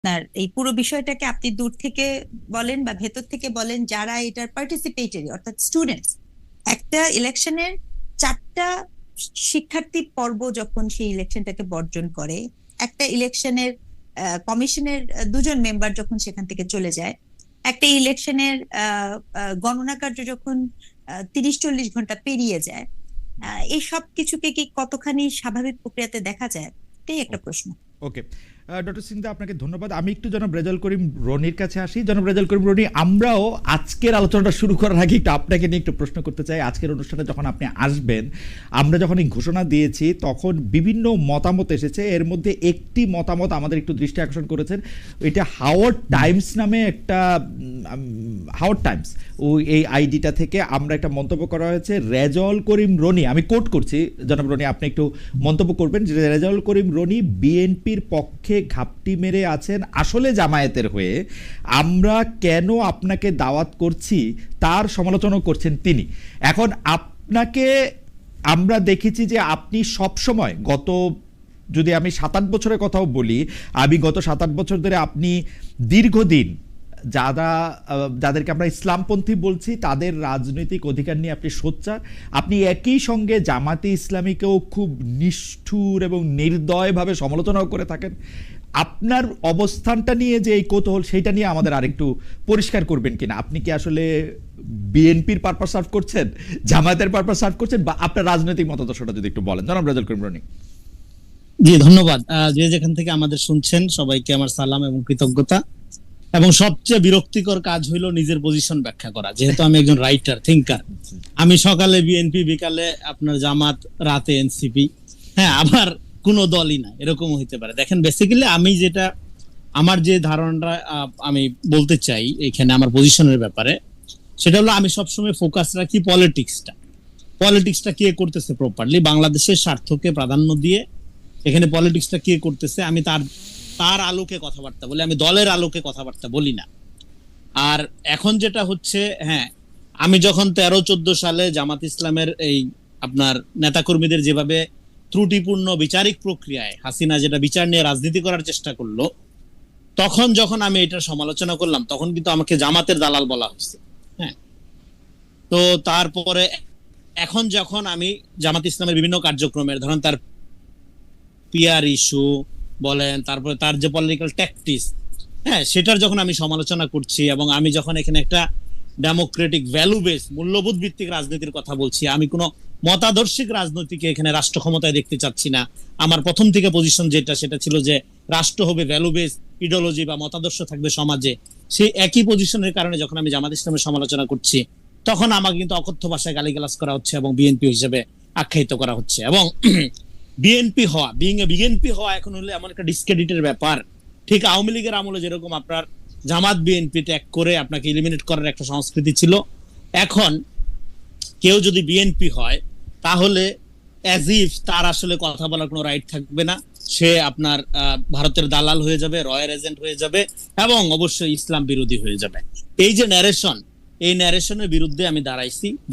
আপনার এই পুরো বিষয়টাকে আপনি দূর থেকে বলেন বা ভেতর থেকে বলেন, যারা এটার পার্টিসিপেটরি অর্থাৎ স্টুডেন্টস, একটা ইলেকশনের 4টা শিক্ষার্থী পর্ব যখন সেই ইলেকশনটাকে বর্জন করে, একটা ইলেকশনের কমিশনের 2জন মেম্বার যখন সেখান থেকে চলে যায়, একটা ইলেকশনের গণনা কার্য যখন 30-40 ঘন্টা পেরিয়ে যায়, এই সব কিছুকে কি কতখানি স্বাভাবিক প্রক্রিয়াতে দেখা যায়? এটাই একটা প্রশ্ন। ওকে, ডক্টর সিংদা, আপনাকে ধন্যবাদ। আমি একটু জনাব রেজাউল করিম রনির কাছে আসি। জনাব রেজাউল করিম রনি, আমরাও আজকের আলোচনাটা শুরু করার আগে একটু আপনাকে নিয়ে একটু প্রশ্ন করতে চাই। আজকের অনুষ্ঠানে যখন আপনি আসবেন, আমরা যখন এই ঘোষণা দিয়েছি তখন বিভিন্ন মতামত এসেছে। এর মধ্যে একটি মতামত আমাদের একটু দৃষ্টি আকর্ষণ করেছেন। এটা হাওয়ার্ড টাইমস নামে একটা হাওয়ার্ড টাইমস এই আইডিটা থেকে আমরা একটা মন্তব্য করা হয়েছে। রেজাউল করিম রনি, আমি কোট করছি, জনাব রনি আপনি একটু মন্তব্য করবেন যে রেজাউল করিম রনি বিএনপির পক্ষে ঘাপটি মেরে আছেন আসলে জামায়াতের হয়ে। আমরা কেন আপনাকে দাওয়াত করছি তার সমালোচনা করছেন তিনি। এখন আপনাকে আমরা দেখেছি যে আপনি সব সময় যদি আমি 7-8 বছরের কথাও বলি, আমি গত 7-8 বছর ধরে আপনি দীর্ঘদিন যাদেরকে আমরা ইসলামপন্থী বলছি তাদের রাজনৈতিক অধিকার নিয়ে আপনি সোচ্চার। আপনি একই সঙ্গে জামাতে ইসলামীকেও খুব নিষ্ঠুর এবং নির্দয়ভাবে সমালোচনাও করে থাকেন। আপনার অবস্থানটা নিয়ে যে এই কৌতূহল, সেইটা নিয়ে আমাদের আরেকটু পরিষ্কার করবেন কিনা। আপনি কি আসলে বিএনপির পারপাস সার্ভ করছেন, জামায়াতের পারপাস সার্ভ করছেন, বা আপনার রাজনৈতিক মতাদর্শটা যদি একটু বলেন, জনাব রেজাউল করিম রনি। জি, ধন্যবাদ। যে যেখান থেকে আমাদের শুনছেন সবাইকে আমার সালাম এবং কৃতজ্ঞতা। এবং সবচেয়ে বিরক্তিকর কাজ হইলো নিজের পজিশন ব্যাখ্যা করা, যেহেতু আমি একজন রাইটার থিঙ্কার। আমি সকালে বিএনপি, বিকালে আপনার জামাত, রাতে এনসিপি, হ্যাঁ, আবার কোনো দলই না, এরকম হইতে পারে। দেখেন, বেসিক্যালি আমি যেটা, আমার যে ধারণাটা আমি বলতে চাই এখানে আমার পজিশনের ব্যাপারে, সেটা হলো আমি সবসময় ফোকাস রাখি পলিটিক্সটা কে করতেছে প্রপারলি, বাংলাদেশের স্বার্থকে প্রাধান্য দিয়ে এখানে পলিটিক্সটা কে করতেছে, আমি তার আলোকে কথাবার্তা বলি, আমি দলের আলোকে কথাবার্তা বলি না। আর এখন যেটা হচ্ছে, হ্যাঁ, আমি যখন 13-14 সালে জামাত ইসলামের এই আপনার নেতাকর্মীদের যেভাবে ত্রুটিপূর্ণ বিচারিক প্রক্রিয়ায় হাসিনা যেটা বিচার নিয়ে রাজনীতি করার চেষ্টা করলো, তখন যখন আমি এটার সমালোচনা করলাম, তখন কিন্তু আমাকে জামাতের দালাল বলা হয়েছে। হ্যাঁ, তো তারপরে এখন যখন আমি জামাত ইসলামের বিভিন্ন কার্যক্রমের, ধরেন তার পিআর ইস্যু বলেন, তারপরে তার যে পলিটিক্যাল ট্যাকটিক্স, হ্যাঁ, সেটার যখন আমি সমালোচনা করছি, এবং আমি যখন এখানে একটা ডেমোক্রেটিক ভ্যালু বেস মূল্যবোধ ভিত্তিক রাজনীতির কথা বলছি, আমি কোনো মতাদর্শিক রাজনীতিকে এখানে রাষ্ট্র ক্ষমতায় দেখতে চাচ্ছি না। আমার প্রথম থেকে পজিশন সেটা ছিল যে রাষ্ট্র হবে ভ্যালু বেস, ইডিওলজি বা মতাদর্শ থাকবে সমাজে। সেই একই পজিশনের কারণে যখন আমি জামাত ইসলামের সমালোচনা করছি, তখন আমাকে কিন্তু অকথ্য ভাষায় গালিগালাজ করা হচ্ছে এবং বিএনপি হিসেবে আখ্যায়িত করা হচ্ছে। এবং বিএনপি হওয়া এখন হলে এমন একটা ডিসক্রেডিটের ব্যাপার। ঠিক আওয়ামী লীগের আমলে যেরকম আপনার জামাত বিএনপি ত্যাগ করে আপনাকে এলিমিনেট করার একটা সংস্কৃতি ছিল, এখন কেউ যদি বিএনপি হয় তাহলে অ্যাজ ইফ তার আসলে কথা বলার কোনো রাইট থাকবে না, সে আপনার ভারতের দালাল হয়ে যাবে, রয়ের এজেন্ট হয়ে যাবে, এবং অবশ্যই ইসলাম বিরোধী হয়ে যাবে। এই যে ন্যারেশন, এই ন্যারেশনের বিরুদ্ধে আমি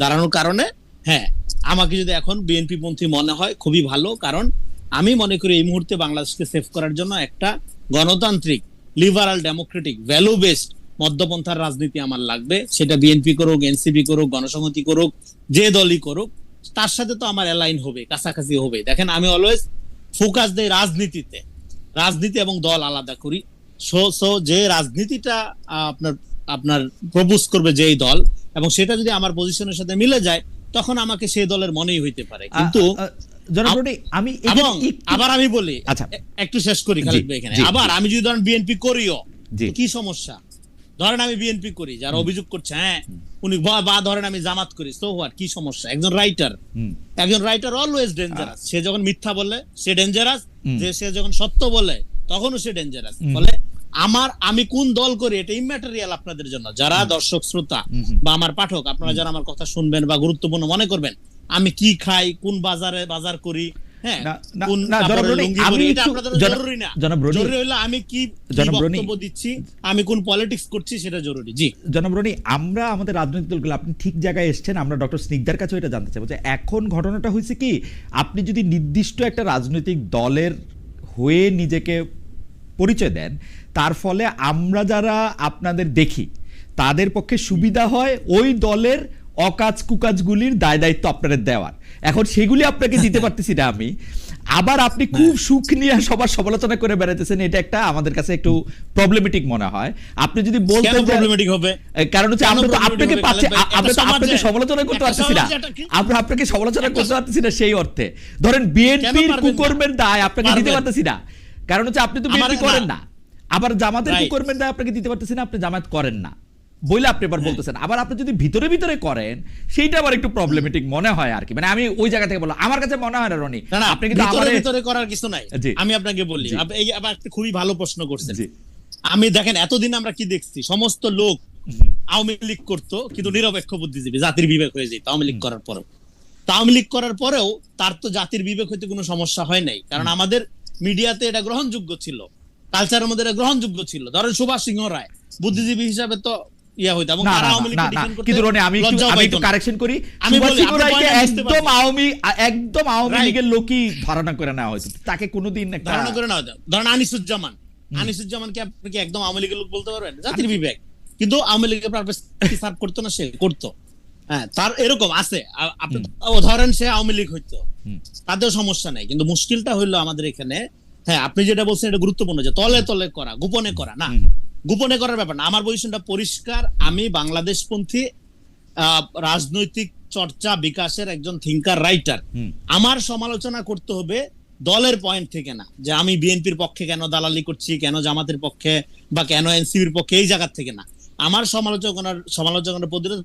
দাঁড়ানোর কারণে, হ্যাঁ, আমাকে যদি এখন বিএনপি পন্থী মনে হয় খুবই ভালো, কারণ আমি মনে করি এই মুহূর্তে বাংলাদেশকে সেভ করার জন্য একটা গণতান্ত্রিক, লিবারাল, ডেমোক্রেটিক, ভ্যালু বেসড মধ্যপন্থার রাজনীতি আমার লাগবে। সেটা বিএনপি করুক, এনসিপি করুক, গণসংহতি করুক, যে দলই করুক, তার সাথে তো আমার অ্যালাইন হবে, কাছাকাছি হবে। দেখেন, আমি অলওয়েজ ফোকাস দেই রাজনীতিতে, রাজনীতি এবং দল আলাদা করি। সো যে রাজনীতিটা আপনার আপনার প্রপোজ করবে যেই দল, এবং সেটা যদি আমার পজিশনের সাথে মিলে যায়, তখন আমাকে সেই দলের মনেই হইতে পারে। কিন্তু আবার আমি বলি, আচ্ছা একটু শেষ করি খালিদ ভাই এখানে, আবার আমি যদি ধরেন বিএনপি করিও, কি সমস্যা? ধরেন আমি বিএনপি করি, যারা অভিযোগ করছে, হ্যাঁ উনি, বা ধরেন আমি জামাত করি, সো হোয়াট, কি সমস্যা? একজন রাইটার অলওয়েজ ডেঞ্জারাস। সে যখন মিথ্যা বলে সে ডেঞ্জারাস, যে সে যখন সত্য বলে তখনও সে ডেঞ্জারাস। ফলে আমি কোন দল করি এটা ইম্যাটেরিয়াল আপনাদের জন্য, যারা দর্শক শ্রোতা বা আমার পাঠক, আপনারা যারা আমার কথা শুনবেন বা গুরুত্বপূর্ণ মনে করবেন, আমি কি খাই, কোন বাজার করি, হ্যাঁ, আমি কি বক্তব্য দিচ্ছি, আমি কোন পলিটিক্স করছি, সেটা জরুরি। জি জনাব রনি, আমরা আমাদের রাজনৈতিক দলগুলো, আপনি ঠিক জায়গায় এসেছেন। আমরা ডক্টর স্নিগ্ধার কাছে এটা জানতে চাইবো যে এখন ঘটনাটা হয়েছে কি, আপনি যদি নির্দিষ্ট একটা রাজনৈতিক দলের হয়ে নিজেকে পরিচয় দেন, তার ফলে আমরা যারা আপনাদের দেখি তাদের পক্ষে সুবিধা হয় ওই দলের অকাজ কুকাজগুলির দায় দায়িত্ব আপনাদের দেওয়ার। এখন সেগুলি আপনাকে দিতে পারতেছি না আমি, আবার আপনি খুব সুখ নিয়ে সবার সমালোচনা করে বেড়াইতেছেন, এটা একটা আমাদের কাছে একটু প্রবলেমেটিক মনে হয়। আপনি যদি বলতেন প্রবলেমেটিক হবে, কারণ হচ্ছে আমরা তো আপনাকে পাচ্ছি, আমরা তো আপনাকে সমালোচনা করতে পারতেছি না, আমরা আপনাকে সমালোচনা করতে পারতেছি না সেই অর্থে। ধরেন বিএনপির কুকর্মের দায় আপনাকে দিতে পারতেছি না, কারণ হচ্ছে আপনি তো বিএনপি করেন না। আবার জামাতের কুকর্মের দায় আপনাকে দিতে পারতেছি না, আপনি জামাত করেন না বইলে আপনি এবার বলতেছেন। আবার আপনি যদি ভিতরে ভিতরে করেন সেইটা আবার একটু প্রবলেমেটিক মনে হয় আর কি। মানে আমি ওই জায়গা থেকে বললাম, আমার কাছে মনে হয় না রনি আপনি কিন্তু ভিতরে ভিতরে করার কিছু নাই। আমি আপনাকে বলি, এই আবার একটা খুবই ভালো প্রশ্ন করছেন। আমি দেখেন এতদিন আমরা কি দেখছি, সমস্ত লোক আওয়ামী লীগ করতো কিন্তু নিরপেক্ষ বুদ্ধিজীবী, জাতির বিবেক হয়ে যেত আওয়ামী লীগ করার পরেও। আওয়ামী লীগ করার পরেও তার তো জাতির বিবেক হইতে কোনো সমস্যা হয় নাই, কারণ আমাদের মিডিয়াতে এটা গ্রহণযোগ্য ছিল, কালচারের মধ্যে এটা গ্রহণযোগ্য ছিল। ধরেন সুভাষ সিংহ রায় বুদ্ধিজীবী হিসাবে তো ইয়া হইতো, এবং তারা আওয়ামী লীগকে ডিফেন্ড করতে কিন্তু রনি আমি একটু কারেকশন করি, সুভাষ সিংহ রায়কে একদম আওয়ামী লীগের লোকই ধারণা করে নেওয়া হয়েছে, তাকে কোনোদিন ধারণা করে নেওয়া হতো। ধরেন আনিসুজ্জামানকে আপনি কি একদম আওয়ামী লীগের লোক বলতে পারবেন? জাতির বিবেক, কিন্তু আওয়ামী লীগের পারপাস সার্ভ করতো না, সে করতো। হ্যাঁ, তার এরকম আছে। আপনি ধরেন সে আওয়ামী লীগ হইতো, তাদের সমস্যা নাই, কিন্তু মুশকিলটা হইলো আমাদের এখানে, হ্যাঁ আপনি যেটা বলছেন এটা গুরুত্বপূর্ণ, যে তলে তলে করা, গোপনে করা না। গোপনে করার ব্যাপার না, আমার পজিশনটা পরিষ্কার। আমি বাংলাদেশপন্থী রাজনৈতিক চর্চা বিকাশের একজন থিঙ্কার রাইটার। আমার সমালোচনা করতে হবে দলের পয়েন্ট থেকে না, যে আমি বিএনপির পক্ষে কেন দালালি করছি, কেন জামাতের পক্ষে বা কেন এনসিপির পক্ষে, এই জায়গা থেকে না। আমার সমালোচনার পদ্ধতি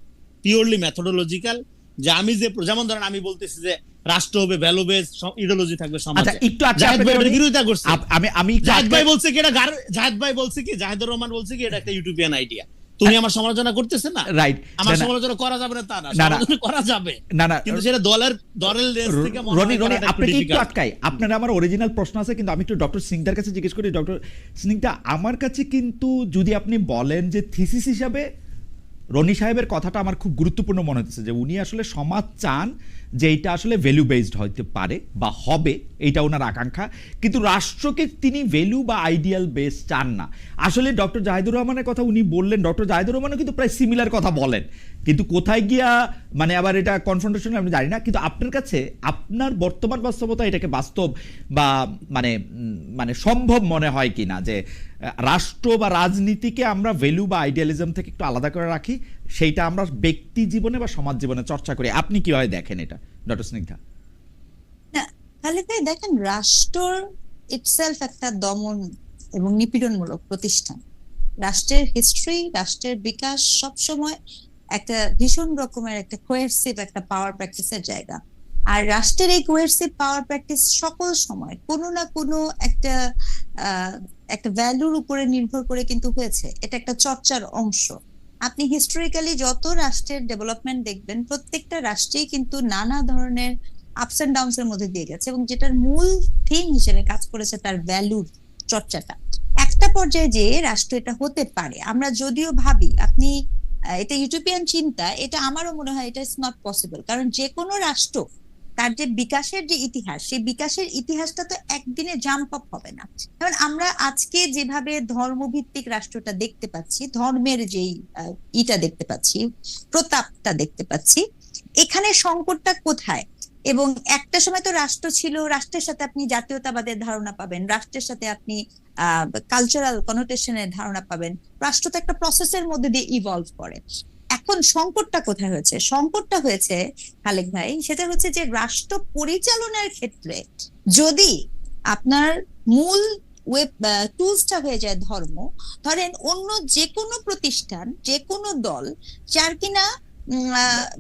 পিওরলি মেথোডোলজিক্যাল, যে আমি যেমন ধরেন আমি বলতেছি যে রাষ্ট্র হবে ভ্যালু বেস ইডিওলজি থাকবে সমাজে। জাহেদ ভাই বিরোধিতা করছে, আমি জাহেদ ভাই বলছে কি এটা জাহেদ ভাই বলছে কি, জাহেদুর রহমান বলছে কি এটা একটা ইউটোপিয়ান আইডিয়া। তুমি আমার সমালোচনা করতেছ না, রাইট? আমার সমালোচনা করা যাবে না তা না, সমালোচনা করা যাবে না, কিন্তু সেটা দলের রেস থেকে রনি আপনি একটু আটকাই, আপনার আমার অরিজিনাল প্রশ্ন আছে, কিন্তু আমি একটু ডক্টর সিংদার কাছে জিজ্ঞেস করি। ডক্টর সিংদা, আমার কাছে কিন্তু যদি আপনি বলেন যে থিসিস হিসাবে রনি সাহেবের কথাটা আমার খুব গুরুত্বপূর্ণ মনে হচ্ছে, যে উনি আসলে সমাজ চান যে এটা আসলে ভ্যালু বেসড হইতে পারে বা হবে, এইটা ওনার আকাঙ্ক্ষা, কিন্তু রাষ্ট্রকে তিনি ভ্যালু বা আইডিয়াল বেস চান না। আসলে ডক্টর জাহিদুর রহমানের কথা উনি বললেন, ডক্টর জাহিদুর রহমানও কিন্তু প্রায় সিমিলার কথা বলেন, কিন্তু কোথায় গিয়া মানে আবার এটা কনফ্রন্টেশন আমি জানি না। কিন্তু আপনার কাছে আপনার বর্তমান বাস্তবতা এটাকে বাস্তব বা মানে সম্ভব মনে হয় কিনা, যে রাষ্ট্র বা রাজনীতিকে আমরা ভ্যালু বা আইডিয়ালিজম থেকে একটু আলাদা করে রাখি, সেইটা আমরা ব্যক্তি জীবনে বা সমাজ জীবনে চর্চা করি? আপনি কিভাবে দেখেন এটা ডক্টর স্নিগ্ধা? তাহলে দেখেন, রাষ্ট্র ইটসেলফ একটা দমন এবং নিপীড়নমূলক প্রতিষ্ঠান। রাষ্ট্রের হিস্ট্রি, রাষ্ট্রের বিকাশ সবসময় একটা ভীষণ রকমের একটা কোয়ার্সিভ একটা পাওয়ার প্র্যাকটিসের জায়গা। আর রাষ্ট্রের এই কোয়ার্সিভ পাওয়ার প্র্যাকটিস সকল সময় কোনো না কোনো একটা ভ্যালুর উপরে নির্ভর করে কিন্তু হয়েছে, এটা একটা চর্চার অংশ। আপনি হিস্টোরিক্যালি যত রাষ্ট্রের ডেভেলপমেন্ট দেখবেন, প্রত্যেকটা রাষ্ট্রেই কিন্তু নানা ধরনের আপস এন্ড ডাউনস এর মধ্যে দিয়ে গেছে, এবং যেটার মূল থিম হিসেবে কাজ করেছে তার ভ্যালুর চর্চাটা। একটা পর্যায়ে যে রাষ্ট্র এটা হতে পারে, আমরা যদিও ভাবি আপনি এটা ইউটোপিয়ান চিন্তা, এটা আমারও মনে হয় এটা ইজ নট পসিবল। কারণ যে কোনো রাষ্ট্র তার যে বিকাশের যে ইতিহাস, সেই বিকাশের ইতিহাসটা তো একদিনে জাম্প আপ হবে না। কারণ আমরা আজকে যেভাবে ধর্মভিত্তিক রাষ্ট্রটা দেখতে পাচ্ছি, ধর্মের যেই ইটা দেখতে পাচ্ছি, প্রতাপটা দেখতে পাচ্ছি, এখানে সংকটটা কোথায়? এবং একটা সময় তো রাষ্ট্র ছিল, রাষ্ট্রের সাথে আপনি জাতীয়তাবাদের ধারণা পাবেন, রাষ্ট্রের সাথে আপনি কালচারাল কনোটেশনের ধারণা পাবেন। রাষ্ট্র তো একটা প্রসেসের মধ্যে দিয়ে ইভলভ করে। এখন সংকটটা কোথায় হয়েছে? সংকটটা হয়েছে খালেক ভাই, সেটা হচ্ছে যে রাষ্ট্র পরিচালনার ক্ষেত্রে যদি আপনার মূল টুলসটা হয়ে যায় ধর্ম, ধরেন অন্য যে কোনো প্রতিষ্ঠান, যে কোনো দল যার কিনা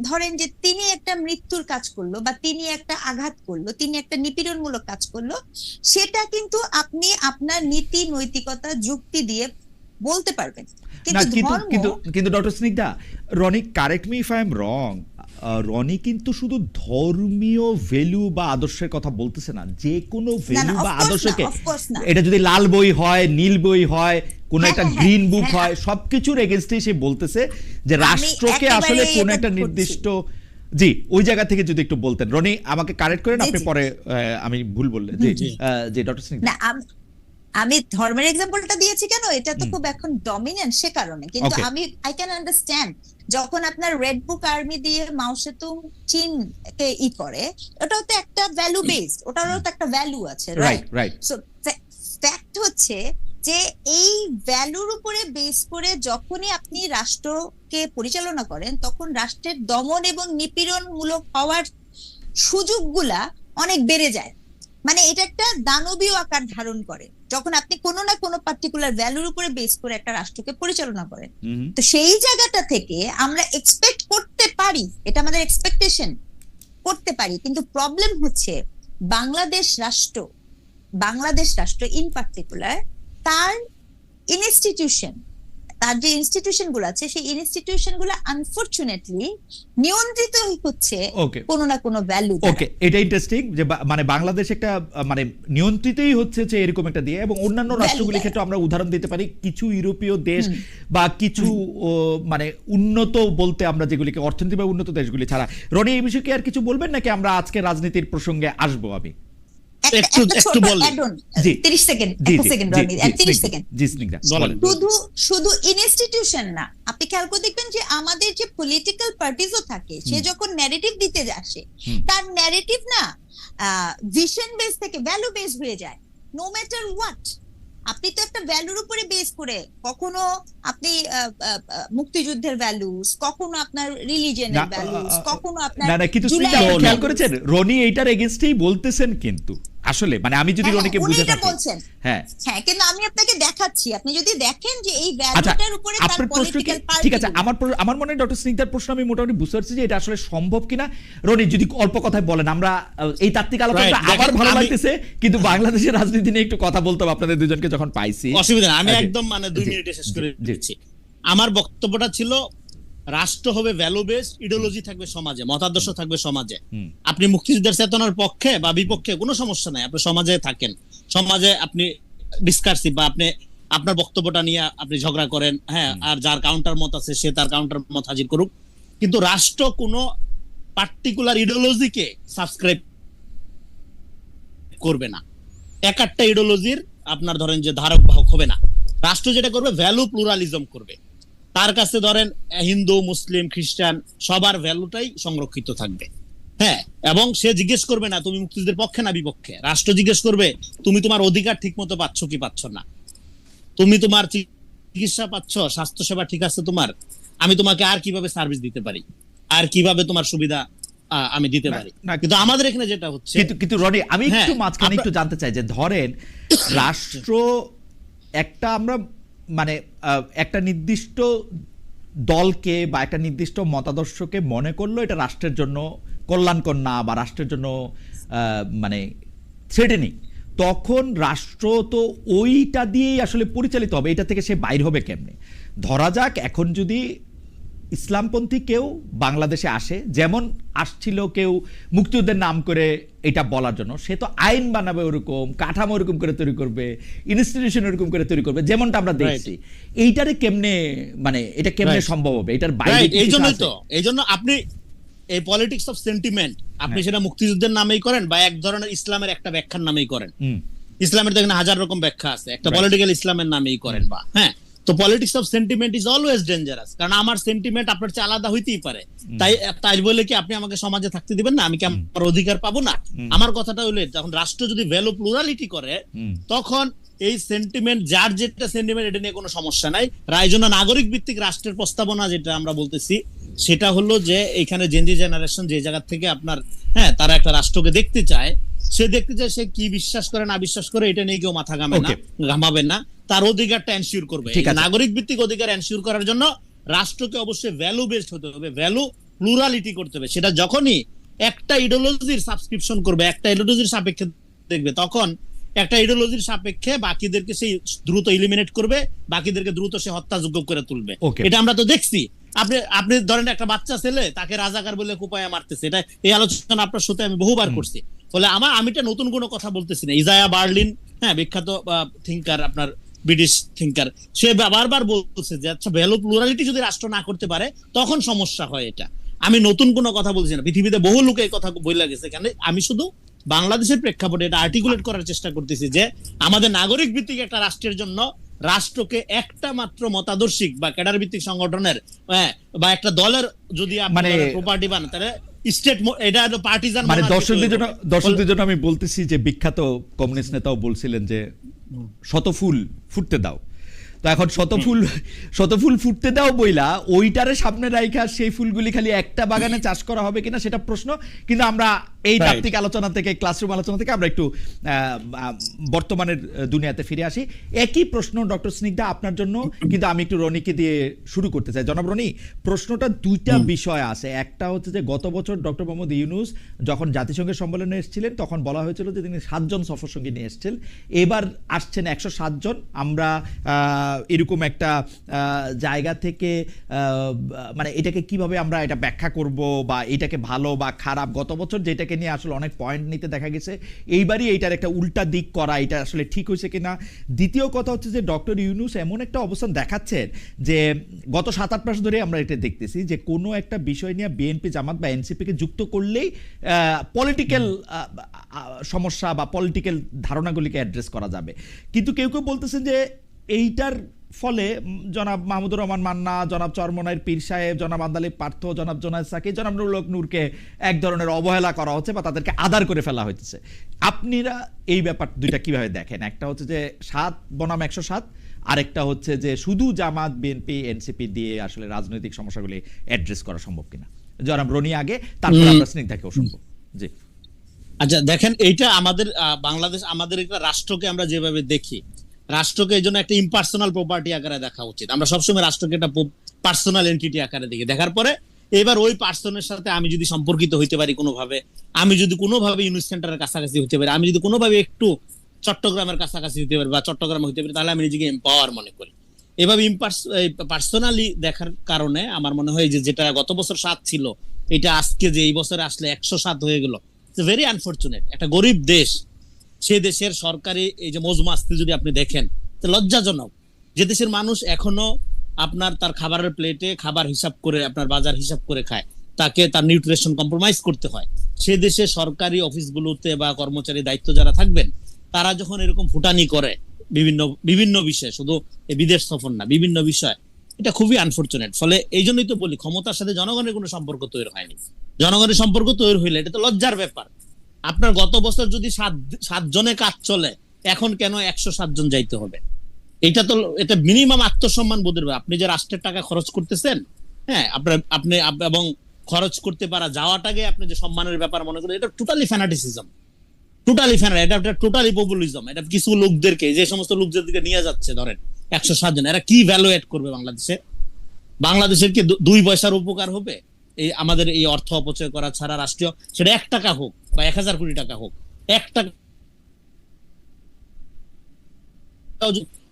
ধরেন যে তিনি একটা মৃত্যুর কাজ করলো, বা তিনি একটা আঘাত করলো, তিনি একটা নিপীড়নমূলক কাজ করলো, সেটা কিন্তু আপনি আপনার নীতি নৈতিকতা যুক্তি দিয়ে বলতে পারবেন। কিন্তু doctor Snigdha, Roni correct me if I am wrong, Roni কিন্তু শুধু ধর্মীয় ভ্যালু বা আদর্শের কথা বলতেছে না, যে কোনো ভ্যালু বা আদর্শকে, এটা যদি লাল বই হয়, নীল বই হয়, কোন একটা গ্রিন বুক হয়, সবকিছুর এগেইনস্টে সে বলতেছে যে রাষ্ট্রকে আসলে কোন একটা নির্দিষ্ট, জি ওই জায়গা থেকে যদি একটু বলতেন। রনি আমাকে কারেক্ট করেন, আপনি পরে আমি ভুল বললে। জি জি ডক্টর স্নিগ্ধা। আমি ধর্মের এক্সাম্পলটা দিয়েছি কেন, এটা তো খুব এখন ডমিনেন্ট সে কারণে, কিন্তু Okay. আমি আই ক্যান আন্ডারস্ট্যান্ড যখন আপনার রেড বুক আর্মি দিয়ে মাও সেতুং চীনকে করে, ওটাও তো একটা ভ্যালু বেসড, ওটারও তো একটা ভ্যালু আছে, রাইট রাইট সো ফ্যাক্ট হচ্ছে যে এই ভ্যালুর উপরে বেস করে যখনই আপনি রাষ্ট্রকে পরিচালনা করেন, তখন রাষ্ট্রের দমন এবং নিপীড়নমূলক হওয়ার সুযোগগুলা অনেক বেড়ে যায়। মানে এটা একটা দানবীয় আকার ধারণ করে যখন আপনি কোনো না কোনো পার্টিকুলার ভ্যালুর উপরে বেস করে একটা রাষ্ট্রকে পরিচালনা করেন। তো সেই জায়গাটা থেকে আমরা এক্সপেক্ট করতে পারি, এটা আমাদের এক্সপেকটেশন করতে পারি, কিন্তু প্রবলেম হচ্ছে বাংলাদেশ রাষ্ট্র ইন পার্টিকুলার তার ইনস্টিটিউশন, তার যে ইনস্টিটিউশন গুলো আছে সেই ইনস্টিটিউশন গুলো আনফরচুনেটলি নিয়ন্ত্রিত হচ্ছে ওকে কোনো না কোনো ভ্যালু। ওকে, এটা ইন্টারেস্টিং যে মানে বাংলাদেশ একটা মানে নিয়ন্ত্রিতই হচ্ছে যে এরকম একটা দিয়ে, এবং অন্যান্য রাষ্ট্রগুলির ক্ষেত্রে আমরা উদাহরণ দিতে পারি কিছু ইউরোপীয় দেশ বা কিছু মানে উন্নত বলতে আমরা যেগুলিকে অর্থনৈতিকভাবে উন্নত দেশগুলি ছাড়া। রনি, এই বিষয়ে কি আর কিছু বলবেন নাকি আমরা আজকে রাজনীতির প্রসঙ্গে আসবো? আমি একটু বলি। 30 সেকেন্ড, রনি 30 সেকেন্ড। জি স্নিগ্ধা বলেন। শুধু ইনস্টিটিউশন না, আপনি খেয়াল করে দেখবেন যে আমাদের যে পলিটিক্যাল পার্টিজও থাকে, সে যখন ন্যারেটিভ দিতে আসে, তার ন্যারেটিভ না ভিশন বেস থেকে ভ্যালু বেস হয়ে যায়। নো ম্যাটার হোয়াট, আপনি তো একটা ভ্যালুর উপরে বেস করে, কখনো আপনি মুক্তিযুদ্ধের ভ্যালুস, কখনো আপনার রিলিজিয়নের ভ্যালুস, কখনো আপনার না কিন্তু স্নিগ্ধা আপনি খেয়াল করেছেন রনি এইটার এগেইনস্টেই বলতেছেন, কিন্তু আসলে মানে আমি যদি রনিকে বুঝে থাকি, হ্যাঁ হ্যাঁ, কিন্তু আমি আপনাকে দেখাচ্ছি, আপনি যদি দেখেন যে এই ভ্যালুটার উপরে তার আপনার প্রশ্ন কি পলিটিক্যাল পার্টি। ঠিক আছে, আমার মনে হয় ডক্টর স্নিগ্ধার প্রশ্ন আমি মোটামুটি বুঝতে পারছি যে এটা আসলে সম্ভব কিনা। রনি যদি অল্প কথায় বলেন, আমরা এই তাত্ত্বিক আলোচনাটা আবার ভালো লাগতেছে, কিন্তু বাংলাদেশের রাজনীতি নিয়ে একটু কথা বলতে হবে আপনাদের দুজনকে যখন পাইছি। অসুবিধা না, আমি একদম মানে 2 মিনিটে শেষ করে দিচ্ছি। আমার বক্তব্যটা ছিল রাষ্ট্র হবে ভ্যালু বেসড, ইডিওলজি থাকবে সমাজে, মতাদর্শ থাকবে সমাজে। আপনি মুক্তিযুদ্ধের চেতনার পক্ষে বা বিপক্ষে কোনো সমস্যা নাই, আপনি সমাজে থাকেন, সমাজে আপনি ডিসকাসিভ বা আপনি আপনার বক্তব্যটা নিয়ে আপনি ঝগড়া করেন, হ্যাঁ, আর যার কাউন্টার মত আছে সে তার কাউন্টার মত হাজির করুক, কিন্তু রাষ্ট্র কোনো পার্টিকুলার ইডিওলজিকে সাবস্ক্রাইব করবে না, একটা ইডিওলজির আপনার ধরেন যে ধারক বাহক হবে না। রাষ্ট্র যেটা করবে ভ্যালু প্লুরালিজম করবে, তার কাছে ধরেন হিন্দু মুসলিম খ্রিস্টান সবার ভ্যালুটাই সংরক্ষিত থাকবে, হ্যাঁ, এবং সে জিজ্ঞেস করবে না তুমি মুক্তিযুদ্ধের পক্ষে না বিপক্ষে, রাষ্ট্র জিজ্ঞেস করবে তুমি তোমার অধিকার ঠিক মতো পাচ্ছ কি পাচ্ছ না, তুমি তোমার চিকিৎসা পাচ্ছ, স্বাস্থ্যসেবা ঠিক আছে তোমার, আমি তোমাকে আর কিভাবে সার্ভিস দিতে পারি, আর কিভাবে তোমার সুবিধা আমি দিতে পারি। কিন্তু আমাদের এখানে যেটা হচ্ছে, কিন্তু রনি আমি একটু মাঝখানে একটু জানতে চাই যে ধরেন রাষ্ট্র একটা আমরা মানে একটা নির্দিষ্ট দলকে বা একটা নির্দিষ্ট মতাদর্শকে মনে করলো এটা রাষ্ট্রের জন্য কল্যাণকর না বা রাষ্ট্রের জন্য মানে থ্রেটেনিং, তখন রাষ্ট্র তো ওইটা দিয়েই আসলে পরিচালিত হবে, এটা থেকে সে বাইর হবে কেমনে? ধরা যাক এখন যদি ইসলামপন্থী কেউ বাংলাদেশে আসে, যেমন আসছিল কেউ মুক্তিযুদ্ধের নাম করে এটা বলার জন্য, সে তো আইন বানাবে ওরকম, কাঠামো ওরকম করে তৈরি করবে, ইনস্টিটিউশন ওরকম করে তৈরি করবে, যেমনটা আমরা দেখছি। এইটারে কেমনে মানে এটা কেমনে সম্ভব হবে? এটার বাইরে এই জন্য আপনি এই পলিটিক্স অফ সেন্টিমেন্ট আপনি সেটা মুক্তিযুদ্ধের নামেই করেন বা এক ধরনের ইসলামের একটা ব্যাখ্যার নামেই করেন, ইসলামের তো এখানে হাজার রকম ব্যাখ্যা আছে, একটা পলিটিক্যাল ইসলামের নামেই করেন বা হ্যাঁ, তো politics of sentiment is always dangerous, কারণ আমার সেন্টিমেন্ট আপনার চেয়ে আলাদা হইতেই পারে, তাই বলে কি আপনি আমাকে সমাজে থাকতে দিবেন না, আমি কি আমার অধিকার পাবো না? আমার কথাটা হলো যখন রাষ্ট্র যদি ভ্যালু প্লুরালিটি করে, তখন এই সেন্টিমেন্ট যার যেটা সেন্টিমেন্ট এটা নিয়ে কোনো সমস্যা নাই। এই জন্য নাগরিক ভিত্তিক রাষ্ট্রের প্রস্তাবনা যেটা আমরা বলতেছি সেটা হলো যে এখানে জেনজি জেনারেশন যে জায়গা থেকে আপনার হ্যাঁ তারা একটা রাষ্ট্রকে দেখতে চায়, সে দেখতে চায় সে কি বিশ্বাস করে না বিশ্বাস করে এটা নিয়ে কেউ মাথা ঘামাবে না, তার অধিকারটা এনশিওর করবে। নাগরিক ভিত্তিক অধিকার এনশিওর করার জন্য রাষ্ট্রকে অবশ্যই ভ্যালু বেসড হতে হবে, ভ্যালু প্লুরালিটি করতে হবে। সেটা যখনই একটা ইডিওলজির সাবস্ক্রিপশন করবে, একটা ইডিওলজির সাপেক্ষে দেখবে, তখন একটা ইডিওলজির সাপেক্ষে বাকিদেরকে সেই দ্রুত এলিমিনেট করবে, বাকিদেরকে দ্রুত সে হত্যাযোগ্য করে তুলবে। এটা আমরা তো দেখছি। আপনি ধরেন একটা বাচ্চা ছেলে তাকে রাজাকার বলে কুপায়া মারতেছে, এটা এই আলোচনা আপনার সাথে আমি বহুবার করছি। ফলে আমি এটা নতুন কোনো কথা বলতেছি না। ইজায়া বার্লিন, হ্যাঁ, বিখ্যাত থিঙ্কার, আপনার ব্রিটিশ থিঙ্কার, সে বারবার বলছে যে আচ্ছা ভ্যালু প্লুরালিটি যদি রাষ্ট্র না করতে পারে তখন সমস্যা হয়। এটা আমি নতুন কোনো কথা বলছি না, পৃথিবীতে বহু লোক এই কথা বলে গেছে, কেন আমি শুধু বাংলাদেশের প্রেক্ষাপটে এটা আর্টিকুলেট করার চেষ্টা করতেছি যে আমাদের নাগরিক ভিত্তিক একটা রাষ্ট্রের জন্য রাষ্ট্রকে একটা মাত্র মতাদর্শিক বা ক্যাডার ভিত্তিক সংগঠনের বা একটা দলের যদি মানে প্রপার্টি বানান তাহলে স্টেট, এটা হলো পার্টিজান। মানে দর্শকদের জন্য আমি বলতেছি যে বিখ্যাত কমিউনিস্ট নেতাও বলছিলেন যে শত ফুল ফুটতে দাও, তো এখন শত ফুল ফুটতে দাও বইলা ওইটারে সামনে রাইখা সেই ফুলগুলি খালি একটা বাগানে চাষ করা হবে কিনা সেটা প্রশ্ন। কিন্তু আমরা এই তাত্ত্বিক আলোচনা থেকে, ক্লাসরুম আলোচনা থেকে আমরা একটু বর্তমানের দুনিয়াতে ফিরে আসি। একই প্রশ্ন ডক্টর স্নিগ্ধা আপনার জন্য, কিন্তু আমি একটু রনিকে দিয়ে শুরু করতে চাই। জনাব রনি, প্রশ্নটা দুইটা বিষয় আছে। একটা হচ্ছে যে গত বছর ডক্টর মোহাম্মদ ইউনূস যখন জাতিসংঘের সম্মেলনে এসেছিলেন তখন বলা হয়েছিল যে তিনি 7 জন সফরসঙ্গী নিয়ে এসেছেন, এবার আসছেন 107 জন। আমরা এরকম একটা জায়গা থেকে মানে এটাকে কিভাবে আমরা এটা ব্যাখ্যা করব বা এটাকে ভালো বা খারাপ, গত বছর যেটাকে নিয়ে আসলে অনেক পয়েন্ট নিতে দেখা গেছে, এইবারই এইটার একটা উল্টা দিক করা, এটা আসলে ঠিক হয়েছে কিনা। দ্বিতীয় কথা হচ্ছে যে ডক্টর ইউনূস এমন একটা অবস্থান দেখাচ্ছেন যে গত 7-8 মাস ধরে আমরা এটা দেখতেছি যে কোনো একটা বিষয় নিয়ে বিএনপি, জামাত বা এনসিপিকে যুক্ত করলেই পলিটিক্যাল সমস্যা বা পলিটিক্যাল ধারণাগুলিকে অ্যাড্রেস করা যাবে। কিন্তু কেউ কেউ বলতেছেন যে এইটার ফলে জনাব মাহমুদুর রহমান মান্না, জনাব চরমনাইর পীর সাহেব, জনাব আন্দালি পার্থ, জনাব জোনায়েদ সাকি, জনাব নুরুল হক নূরকে এক ধরনের অবহেলা করা হচ্ছে বা তাদেরকে আদার করে ফেলা হচ্ছে। আপনারা এই ব্যাপার দুইটা কিভাবে দেখেন? একটা হচ্ছে যে 7 বনাম 107, আরেকটা হচ্ছে যে শুধু জামাত, বিএনপি, এনসিপি দিয়ে আসলে রাজনৈতিক সমস্যাগুলি অ্যাড্রেস করা সম্ভব কিনা। জনাব রনি আগে, তারপর আমরা স্নিগ্ধাকেও শুনবো। জি আচ্ছা, দেখেন এইটা আমাদের বাংলাদেশ, আমাদের একটা রাষ্ট্রকে আমরা যেভাবে দেখি, রাষ্ট্রকে এই জন্য একটা ইম্পার্সোনাল প্রপার্টি আকারে দেখা উচিত। আমরা সবসময় রাষ্ট্রকে একটা পার্সোনাল এন্টিটি আকারে দেখি। দেখার পরে এবার ওই পার্সনের সাথে আমি যদি সম্পর্কিত হইতে পারি কোনোভাবে, আমি যদি কোনোভাবে ইউনিট সেন্টারের কাছাকাছি হইতে পারি, আমি যদি কোনোভাবে একটু চট্টগ্রামের কাছাকাছি হইতে পারি বা চট্টগ্রামে হইতে পারি, তাহলে আমি নিজেকে এম্পাওয়ার মনে করি। এভাবে পার্সোনালি দেখার কারণে আমার মনে হয় যে যেটা গত বছর 7 ছিল, এটা আজকে যে এই বছরে আসলে 107 হয়ে গেল, ইটস ভেরি আনফরচুনেট। একটা গরিব দেশ, সে দেশের সরকারি এই যে মজমাস্তি যদি আপনি দেখেন, লজ্জাজনক যে দেশের মানুষ এখনো আপনার তার খাবারের প্লেটে খাবার হিসাব করে, আপনার বাজার হিসাব করে খায়, তাকে তার নিউট্রিশন কম্প্রোমাইজ করতে হয়। সে দেশে সরকারি অফিসগুলোতে বা কর্মচারী দায়িত্ব যারা থাকবেন, তারা যখন এরকম ফুটানি করে বিভিন্ন বিষয়, শুধু বিদেশ সফর না, বিভিন্ন বিষয়, এটা খুবই আনফরচুনেট। ফলে এই জন্যই তো বলি, ক্ষমতার সাথে জনগণের কোনো সম্পর্ক তৈরি হয়নি। জনগণের সম্পর্ক তৈরি হইলে এটা তো লজ্জার ব্যাপার। আপনার গত বছর যদি 7 জনে কাজ চলে, এখন কেন 107 জন যাইতে হবে? এটা মিনিমাম আত্মসম্মান বোধের ব্যাপার। আপনি যে রাষ্ট্রের টাকা খরচ করতেছেন, হ্যাঁ, আপনি এবং খরচ করতে পারা যাওয়াটাকে আপনি যে সম্মানের ব্যাপার মনে করেন, এটা টোটালি ফ্যানাটিসিজম, এটা টোটালি পপুলিজম। এটা কিছু লোকদেরকে, যে সমস্ত লোকদের দিকে নিয়ে যাচ্ছে, ধরেন 107 জন, এরা কি ভ্যালু এড করবে বাংলাদেশের কি 2 পয়সার উপকার হবে এই আমাদের এই অর্থ অপচয় করা ছাড়া? রাষ্ট্রীয়, সেটা 1 টাকা হোক বা 1000 কোটি টাকা হোক, 1 টাকা